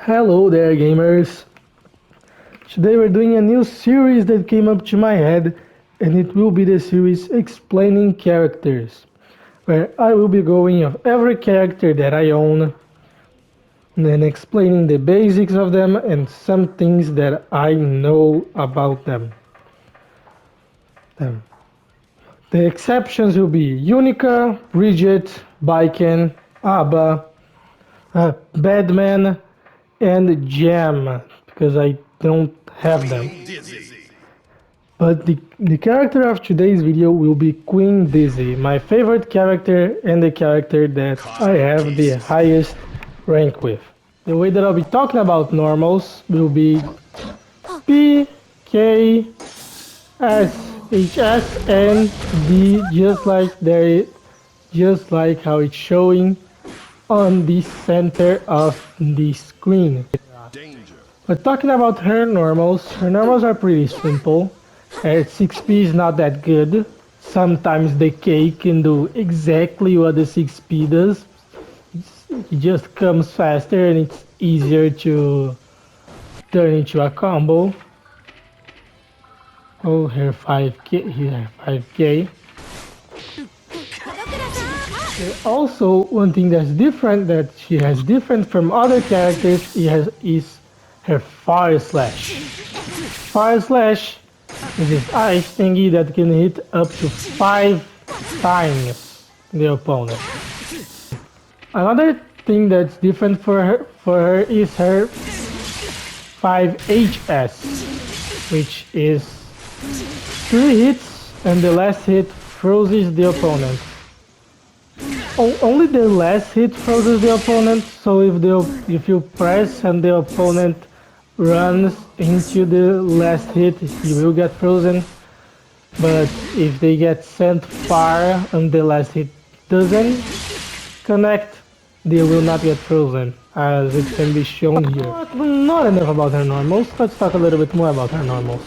Hello there, gamers! Today we're doing a new series that came up to my head, and it will be the series Explaining Characters, where I will be going of every character that I own, and then explaining the basics of them and some things that I know about them. The exceptions will be Unica, Bridget, Baiken, Abba, Badman, and Jam, because I don't have them. But the character of today's video will be Queen Dizzy, my favorite character and the character that I have the highest rank with. The way that I'll be talking about normals will be P, K, S, H, S, and D, just like how it's showing on the center of the screen. But talking about her normals are pretty simple. Her 6P is not that good. Sometimes the K can do exactly what the 6P does. It just comes faster and it's easier to turn into a combo. Oh, her 5K, here, 5K. Also, one thing that's different, that she has different from other characters, is her Fire Slash. Fire Slash is this ice thingy that can hit up to 5 times the opponent. Another thing that's different for her is her 5HS, which is 3 hits and the last hit freezes the opponent. Only the last hit freezes the opponent, so if you press and the opponent runs into the last hit, he will get frozen. But if they get sent far and the last hit doesn't connect, they will not get frozen, as it can be shown here. But not enough about her normals, let's talk a little bit more about her normals.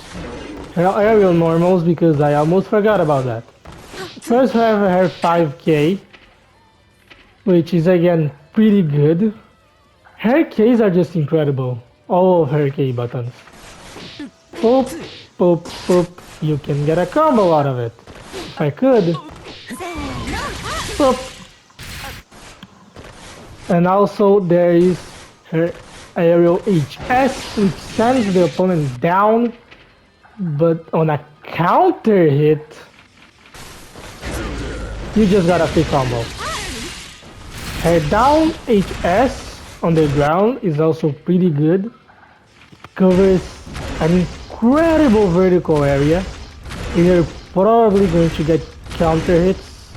Her aerial normals, because I almost forgot about that. First we have her 5K, which is again pretty good. Her Ks are just incredible. All of her K buttons. Poop, poop, poop. You can get a combo out of it. If I could. Poop. And also there is her aerial HS, which sends the opponent down, but on a counter hit, you just got a free combo. Her down HS on the ground is also pretty good. It covers an incredible vertical area. You're probably going to get counter hits.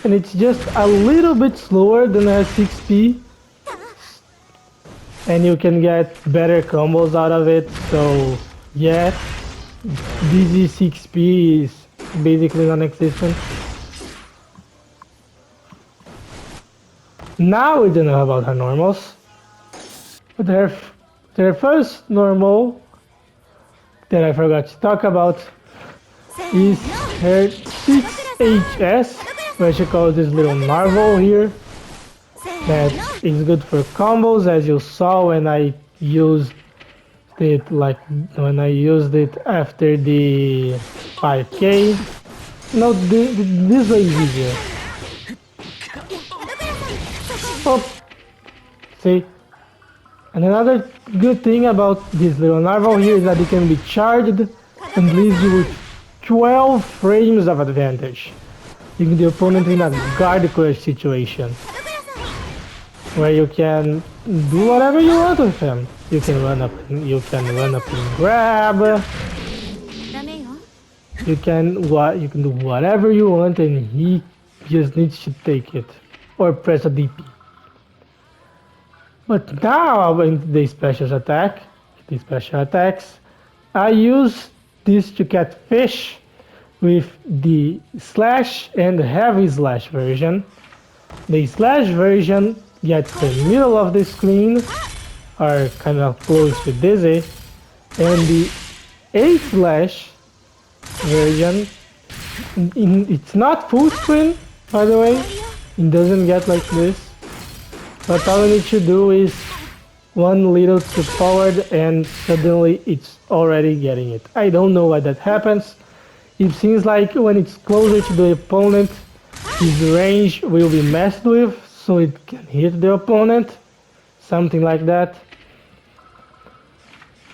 And it's just a little bit slower than her 6P. And you can get better combos out of it. So yeah, Dizzy 6P is basically non-existent. Now we don't know about her normals. But her first normal that I forgot to talk about is her 6HS, where she calls this little Marvel here. That is good for combos, as you saw when I used it, after the 5K. No, this way is easier. Oh. See? And another good thing about this little Narval here is that it can be charged and leaves you with 12 frames of advantage, leaving the opponent in a guard crush situation, where you can do whatever you want with him. You can run up and grab. You can do whatever you want, and he just needs to take it or press a DP. But now in the special attacks, I use this to catch fish with the slash and heavy slash version. The slash version gets the middle of the screen, or kind of close to Dizzy, and the A slash version, it's not full screen, by the way. It doesn't get like this. But all you need to do is one little too forward and suddenly it's already getting it. I don't know why that happens. It seems like when it's closer to the opponent, his range will be messed with, so it can hit the opponent. Something like that.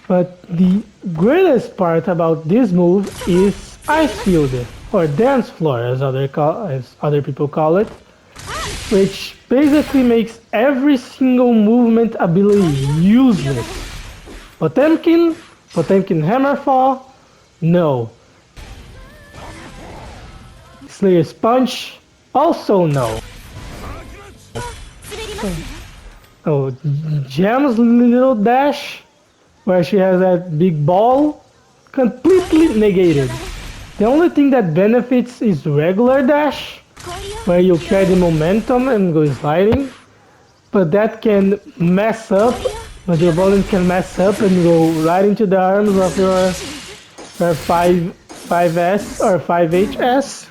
But the greatest part about this move is Ice Field, or Dance Floor as other people call it, which basically makes every single movement ability useless. Potemkin? Potemkin Hammerfall? No. Slayer's Punch? Also no. Oh, Gem's little dash, where she has that big ball, completely negated. The only thing that benefits is regular dash, where you carry momentum and go sliding, but that can mess up, but the opponent can mess up and go right into the arms of your 5S or 5HS.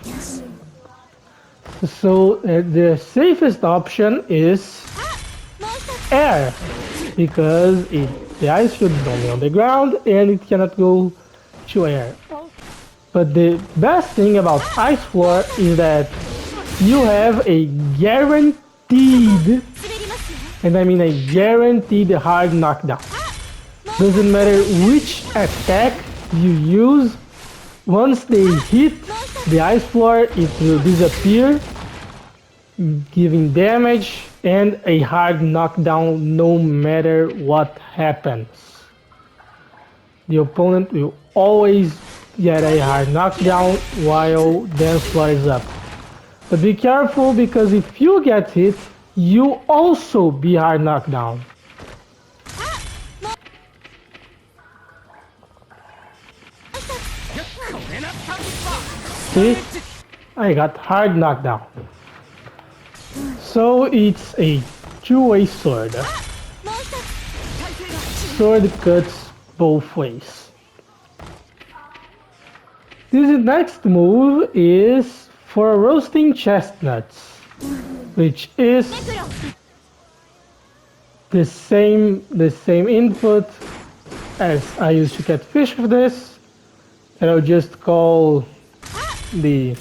So the safest option is air, because the ice field is only on the ground and it cannot go to air. But the best thing about Ice Floor is that you have a guaranteed, and I mean a guaranteed hard knockdown. Doesn't matter which attack you use, once they hit the Ice Floor, it will disappear, giving damage and a hard knockdown no matter what happens. The opponent will always get a hard knockdown while Dance Floor is up. But be careful, because if you get hit, you also be hard knockdown. See? I got hard knockdown. So it's a two-way sword. Sword cuts both ways. This next move is for roasting chestnuts, which is the same input as I used to catch fish with this, and I'll just call the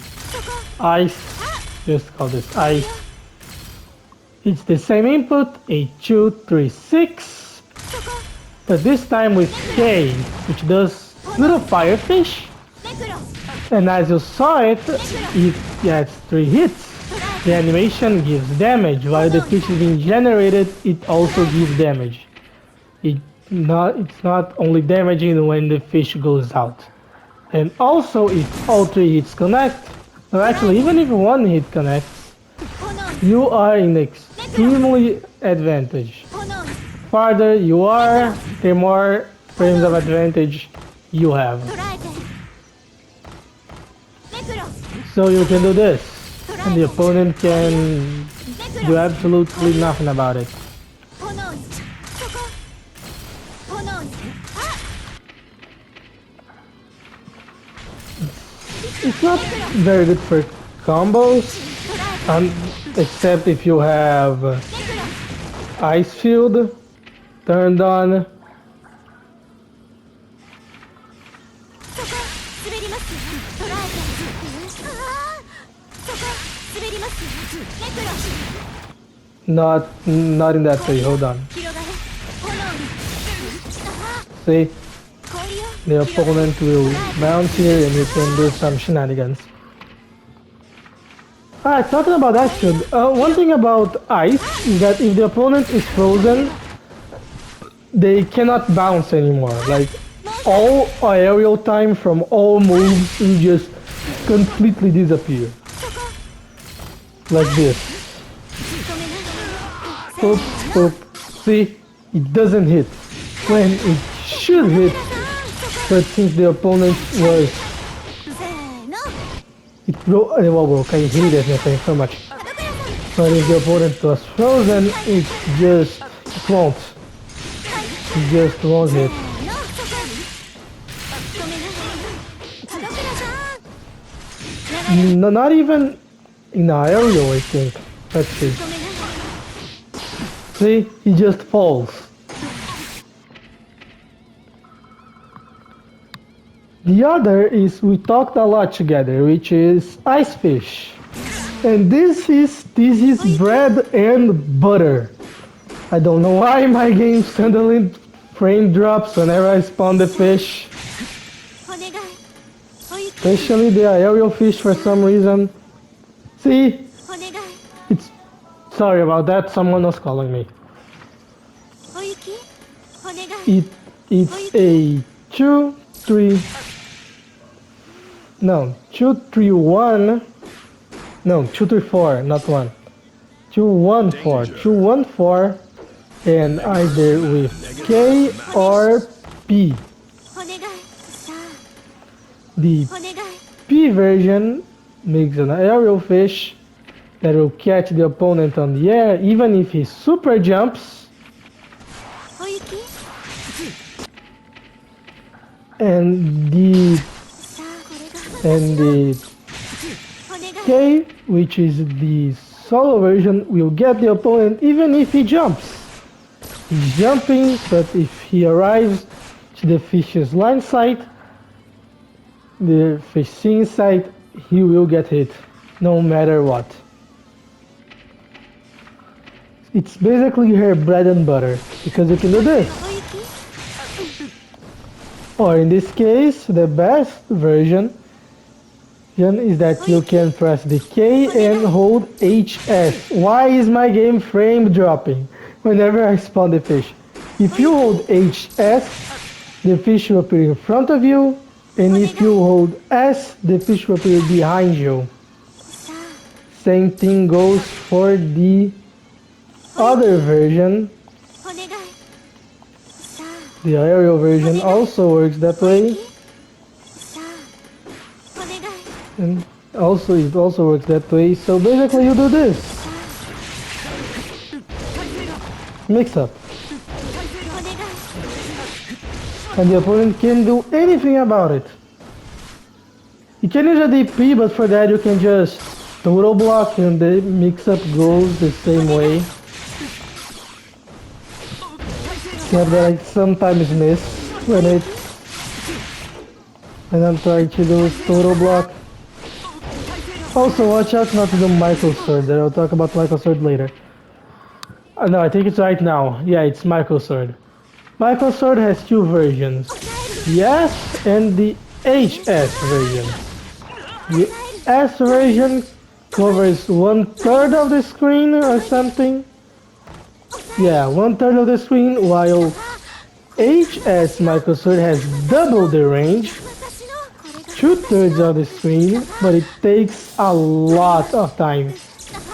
ice, just call this ice. It's the same input, a 2, 3, 6, but this time with K, which does little firefish, and as you saw it gets 3 hits. The animation gives damage, while the fish is being generated, it also gives damage. It's not only damaging when the fish goes out. And also if all 3 hits connect, or actually even if 1 hit connects, you are in extremely advantage. Farther you are, the more frames of advantage you have. So you can do this, and the opponent can do absolutely nothing about it. It's not very good for combos, except if you have Ice Field turned on. Not in that way, hold on. See? The opponent will bounce here and you can do some shenanigans. Alright, talking about Ice Shield, one thing about Ice is that if the opponent is frozen, they cannot bounce anymore. Like, all aerial time from all moves will just completely disappear. Like this. Oop, oop. See? It doesn't hit when it should hit, but since the opponent was... It broke. I hate that thing so much. But if the opponent was frozen, it won't. It just won't hit. No, not even in aerial, I think. Let's see. See, he just falls. The other is we talked a lot together, which is ice fish. And this is bread and butter. I don't know why my game suddenly frame drops whenever I spawn the fish. Especially the aerial fish for some reason. See? It's sorry about that, someone was calling me. It it's a 2-3 no 2-3-1 no 2-3-4 not one 2-1-4 and either with K or P. The P version makes an aerial fish that will catch the opponent on the air even if he super jumps, and the K, which is the solo version, will get the opponent even if he jumps. He's jumping, but if he arrives to the fish's line sight, the fish seeing sight, he will get hit, no matter what. It's basically her bread and butter, because you can do this. Or in this case, the best version is that you can press the K and hold HS. Why is my game frame dropping whenever I spawn the fish? If you hold HS, the fish will appear in front of you, and if you hold S, the fish will appear behind you. Same thing goes for the other version. The aerial version also works that way. And it also works that way. So basically you do this. Mix up. And the opponent can't do anything about it. You can use a DP, but for that you can just total block and the mix up goes the same way. Yeah, but I sometimes miss when I'm trying to do total block. Also, watch out not to do Michael Sword. I'll talk about Michael Sword later. No, I think it's right now. Yeah, it's Michael Sword. Michael Sword has two versions. The S and the HS version. The S version covers 1/3 of the screen or something. Yeah, 1/3 of the screen, while HS Michael Sword has double the range, 2/3 of the screen, but it takes a lot of time.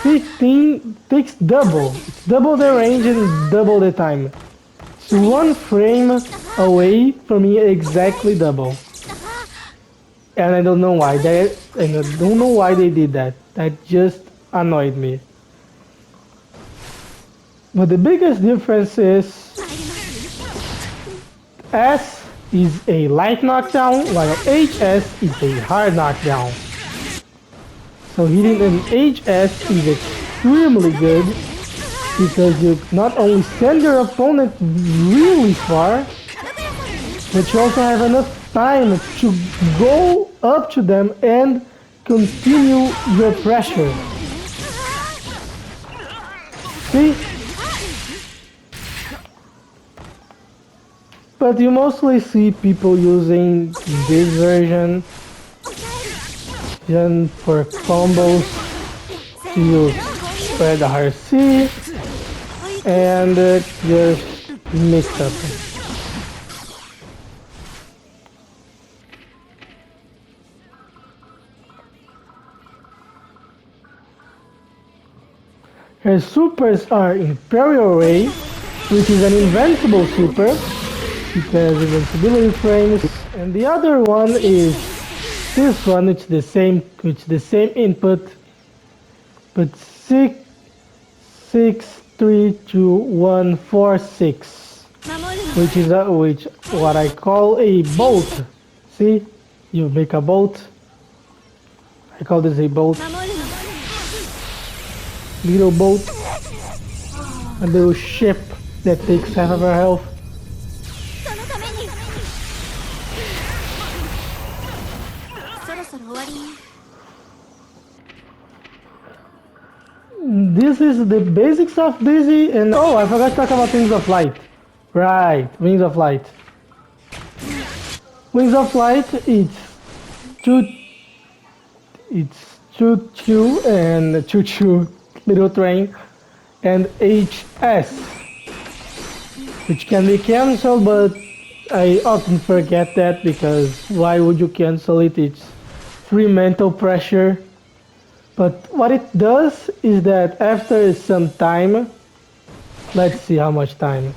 15 takes double. It's double the range and double the time. It's one frame away from me exactly double. And I don't know why they did that. That just annoyed me. But the biggest difference is S is a light knockdown, while HS is a hard knockdown. So hitting an HS is extremely good because you not only send your opponent really far, but you also have enough time to go up to them and continue your pressure. See? But you mostly see people using this version then for combos to use spread RC and just mix up. Her supers are Imperial Ray, which is an invincible super because invincibility frames, and the other one is this one, which the same input, but 6-3-2-1-4-6, which is what I call a bolt. See, you make a bolt. I call this a bolt. Little boat, a little ship that takes half of our health. this is the basics of Dizzy, and oh, I forgot to talk about Wings of Light. Right, Wings of Light. Wings of Light, two, it's Choo Choo and Choo Choo Little Train, and HS, which can be cancelled, but I often forget that because why would you cancel it? It's free mental pressure. But what it does is that after some time, let's see how much time.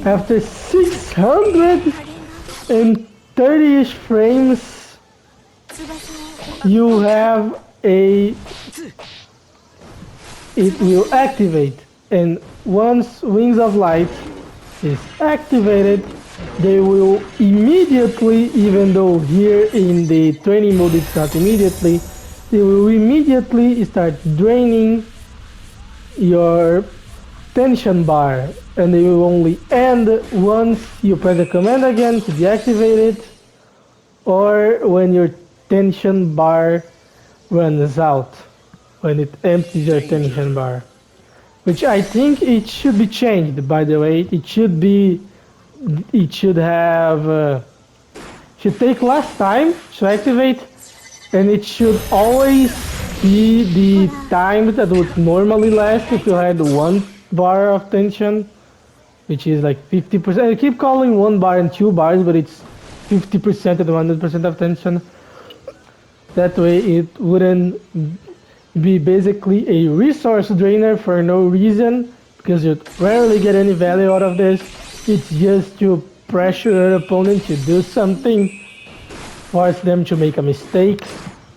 After 630-ish frames, you have it will activate, and once Wings of Light is activated, they will immediately, even though here in the training mode it's not immediately, they will immediately start draining your tension bar, and they will only end once you press the command again to deactivate it, or when your tension bar runs out, when it empties your tension bar. Which I think it should be changed, by the way. It should take less time to activate, and it should always be the time that would normally last if you had 1 bar of tension, which is like 50%. I keep calling 1 bar and 2 bars, but it's 50% and 100% of tension. That way it wouldn't be basically a resource drainer for no reason, because you rarely get any value out of this. It's just to pressure your opponent to do something, force them to make a mistake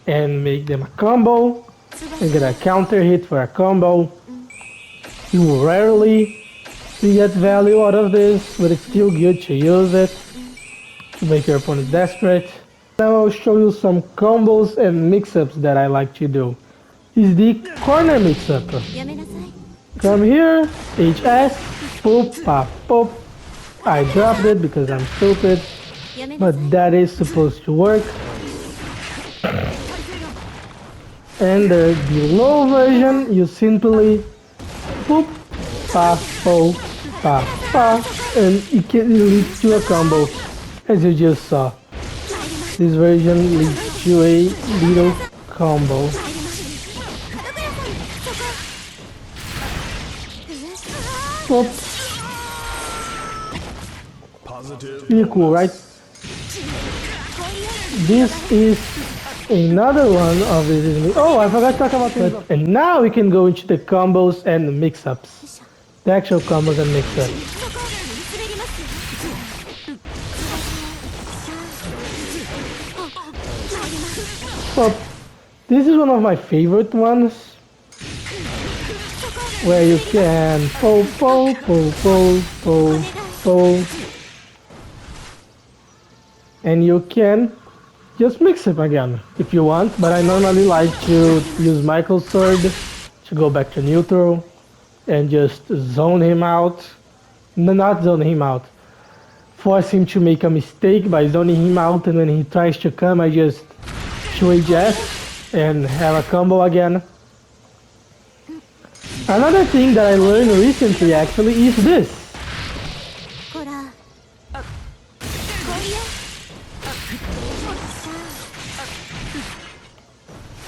and make them a combo and get a counter hit for a combo. You rarely get value out of this, but it's still good to use it to make your opponent desperate. Now I'll show you some combos and mix-ups that I like to do. Is the corner mix-up. Come here, HS, poop, pop, pop. I dropped it because I'm stupid, but that is supposed to work. And the low version, you simply poop, pa, po, pa, pa, and it leads to a combo, as you just saw. This version leads to a little combo. Poop. Pretty cool, right? This is another one of these. Oh, I forgot to talk about that. And now we can go into the combos and the mix-ups. The actual combos and mix-ups. So, this is one of my favorite ones, where you can po po po po po po, and you can just mix it again if you want, but I normally like to use Michael's sword to go back to neutral and just zone him out. No, not zone him out. Force him to make a mistake by zoning him out, and when he tries to come, I just switch S and have a combo again. Another thing that I learned recently actually is this.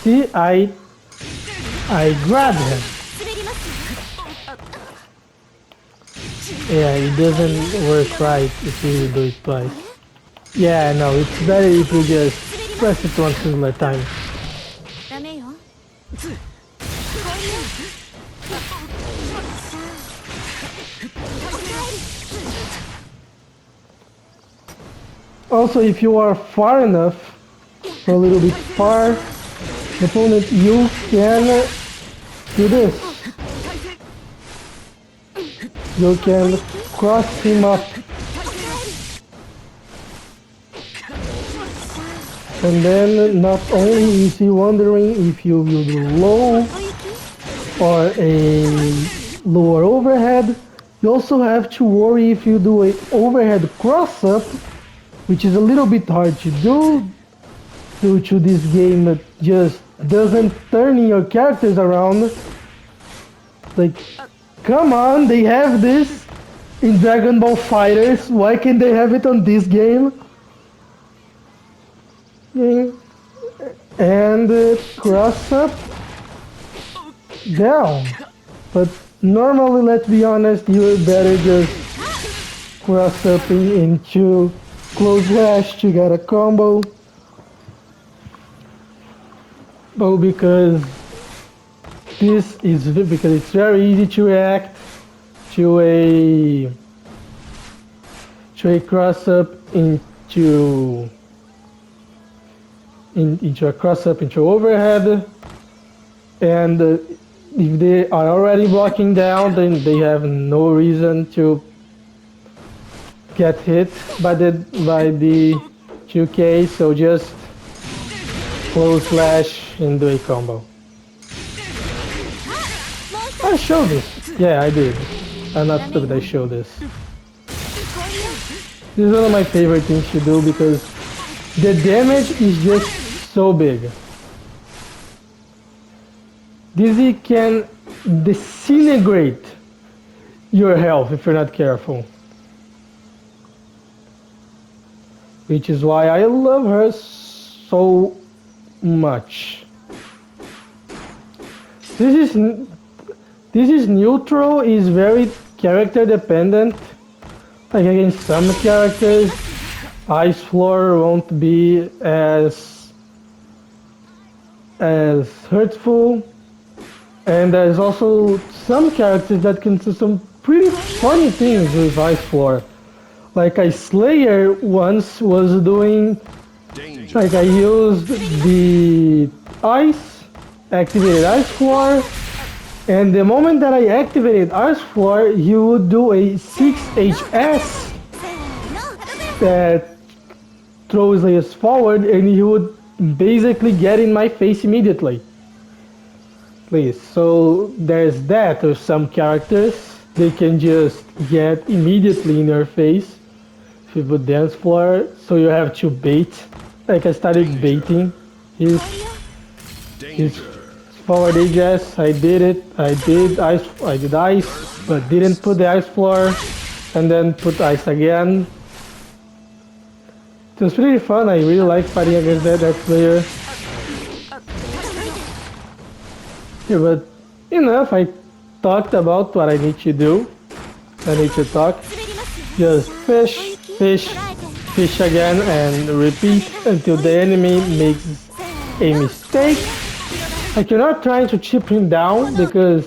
See, I grabbed him. Yeah, it doesn't work right if you do it twice. Yeah, no, it's better if you just press it one single time. Also, if you are far enough, a little bit far, the opponent, you can do this. You can cross him up. And then not only is he wondering if you will do low or a lower overhead, You also have to worry if you do a overhead cross up, which is a little bit hard to do due to this game that just doesn't turn your characters around. Like, come on, they have this in Dragon Ball Fighters. Why can't they have it on this game? Yeah. And cross up, down. But normally, let's be honest, you better just cross up into close slash to get a combo. But because it's very easy to react to a cross up into a cross up into overhead, and if they are already blocking down, then they have no reason to get hit by the 2K, so just close slash and do a combo. I showed this. Yeah, I did. I'm not stupid, I showed this. This is one of my favorite things to do because the damage is just so big. Dizzy can disintegrate your health if you're not careful. Which is why I love her so much. This is neutral, is very character dependent. Like against some characters, Ice Floor won't be as hurtful, and there's also some characters that can do some pretty funny things with Ice Floor. Like a Slayer once was doing, like I used the ice, activated Ice Floor, and the moment that I activated Ice Floor, he would do a 6HS that throws us forward, and he would basically get in my face immediately. Please, so there's that with some characters. They can just get immediately in your face if you put Dance Floor, so you have to bait. Like I started baiting his forward HS. I did it. I did ice, but didn't put the Ice Floor, and then put ice again. It was pretty fun. I really like fighting against that player. Yeah, but enough. I talked about what I need to do. I need to talk. Just fish, fish, fish again, and repeat until the enemy makes a mistake. Like, you're not trying to chip him down because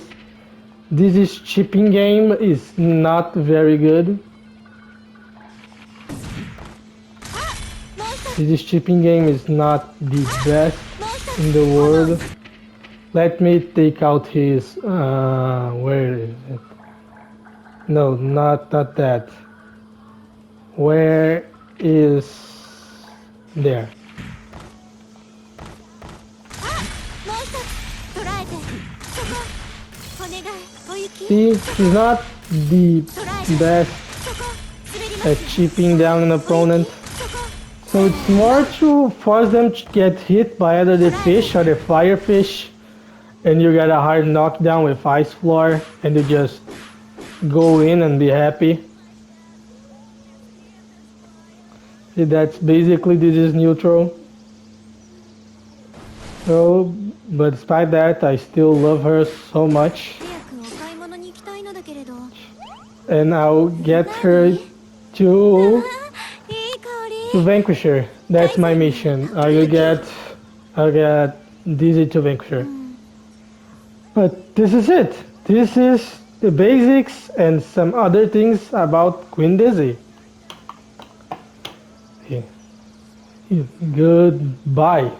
this chipping game is not very good. This chipping game is not the best in the world. Let me take out his, where is it? No, not that. Where is, there. See, he's not the best at chipping down an opponent. So it's more to force them to get hit by either the fish or the fire fish, and you get a hard knockdown with Ice Floor, and you just go in and be happy. See, that's basically, this is neutral. So, but despite that, I still love her so much. And I'll get her to vanquish her. That's my mission. I'll get Dizzy to vanquish her. But this is it. This is the basics and some other things about Queen Dizzy. Okay. Goodbye.